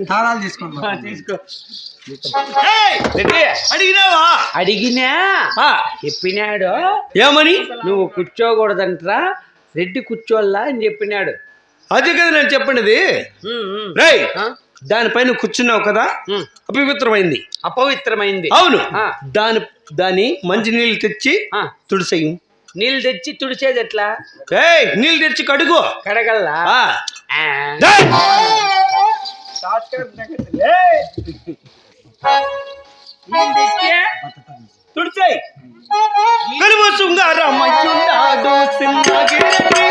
తాళాలు తీసుకో. అడిగినావా? అడిగినా చెప్పినాడు. ఏమని? నువ్వు కూర్చోకూడదంటరా, రెడ్డి కూర్చోల్లా అని చెప్పినాడు. అదే కదా నేను చెప్పండి. రేయ్, దానిపైన కూర్చున్నావు కదా, అపవిత్రమైంది. అపవిత్రమైంది. అవును. దాని మంచి నీళ్ళు తెచ్చి తుడిసేయి. నీళ్ళు తెచ్చి తుడిచేది ఎట్లా? నీళ్ళు తెచ్చి కడుగు. కడగల్లా? తుడిచేయి. కలువ శృంగారమయ్యున్నాడు సింహగిరి.